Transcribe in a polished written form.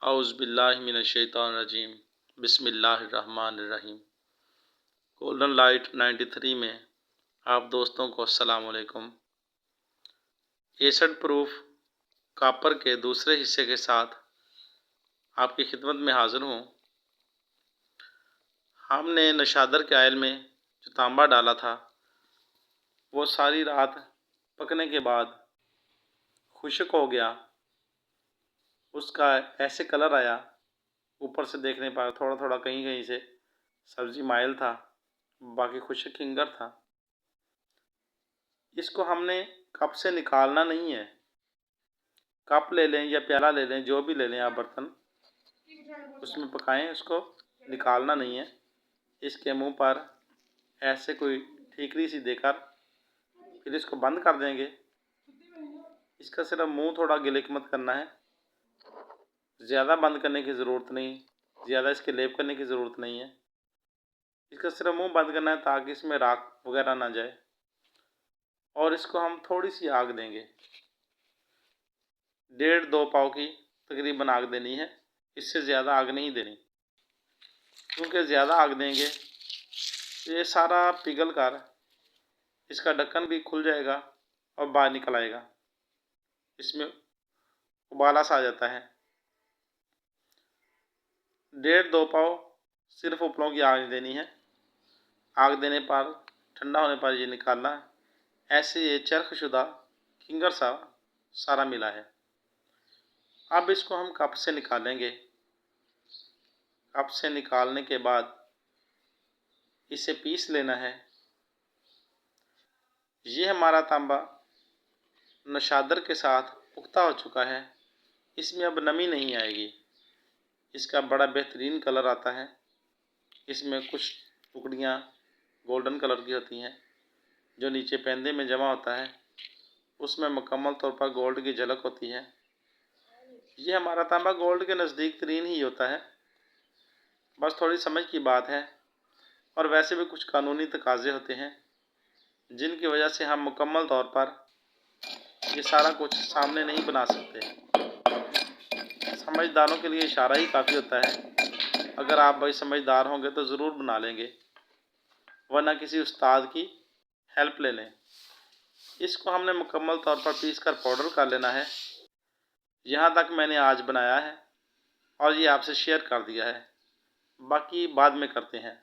औज़ुबिल्लाहिमिनश्शैतानिर्रजीम बिस्मिल्लाहिर्रहमानिर्रहीम। Golden light 93 में आप दोस्तों को अस्सलाम वालेकुम। एसिड प्रूफ कॉपर के दूसरे हिस्से के साथ आपकी खिदमत में हाज़िर हूँ। हमने नशादर के आयल में जो तांबा डाला था वो सारी रात पकने के बाद खुश्क हो गया। उसका ऐसे कलर आया, ऊपर से देखने पर थोड़ा थोड़ा कहीं कहीं से सब्ज़ी माइल था, बाकी खुश्क खिंगर था। इसको हमने कप से निकालना नहीं है। कप ले लें या प्याला ले लें, जो भी ले लें आप बर्तन, उसमें पकाएं। उसको निकालना नहीं है। इसके मुंह पर ऐसे कोई ठीकरी सी देकर फिर इसको बंद कर देंगे। इसका सिर्फ मुंह थोड़ा गिलिक मत करना है, ज़्यादा बंद करने की ज़रूरत नहीं, ज़्यादा इसके लेप करने की ज़रूरत नहीं है। इसका सिर्फ मुंह बंद करना है ताकि इसमें राख वगैरह ना जाए। और इसको हम थोड़ी सी आग देंगे, 1.5-2 पाव की तकरीबन आग देनी है। इससे ज़्यादा आग नहीं देनी, क्योंकि ज़्यादा आग देंगे तो ये सारा पिघल कर इसका ढक्कन भी खुल जाएगा और बाहर निकल आएगा। इसमें उबाला सा आ जाता है। 1.5-2 पाव सिर्फ उपलों की आग देनी है। आग देने पर, ठंडा होने पर ये निकालना। ऐसे ये चरखशुदा खिंगर सा सारा मिला है। अब इसको हम कप से निकालेंगे। कप से निकालने के बाद इसे पीस लेना है। ये हमारा तांबा नशादर के साथ पुख्ता हो चुका है। इसमें अब नमी नहीं आएगी। इसका बड़ा बेहतरीन कलर आता है। इसमें कुछ टुकड़ियाँ गोल्डन कलर की होती हैं, जो नीचे पेंदे में जमा होता है, उसमें मुकम्मल तौर पर गोल्ड की झलक होती है। ये हमारा तांबा गोल्ड के नज़दीक तरीन ही होता है। बस थोड़ी समझ की बात है, और वैसे भी कुछ कानूनी तकाज़े होते हैं जिनकी वजह से हम मुकम्मल तौर पर ये सारा कुछ सामने नहीं बना सकते। समझदारों के लिए इशारा ही काफ़ी होता है। अगर आप भाई समझदार होंगे तो ज़रूर बना लेंगे, वरना किसी उस्ताद की हेल्प ले लें। इसको हमने मुकम्मल तौर पर पीस कर पाउडर कर लेना है। यहाँ तक मैंने आज बनाया है और ये आपसे शेयर कर दिया है, बाकी बाद में करते हैं।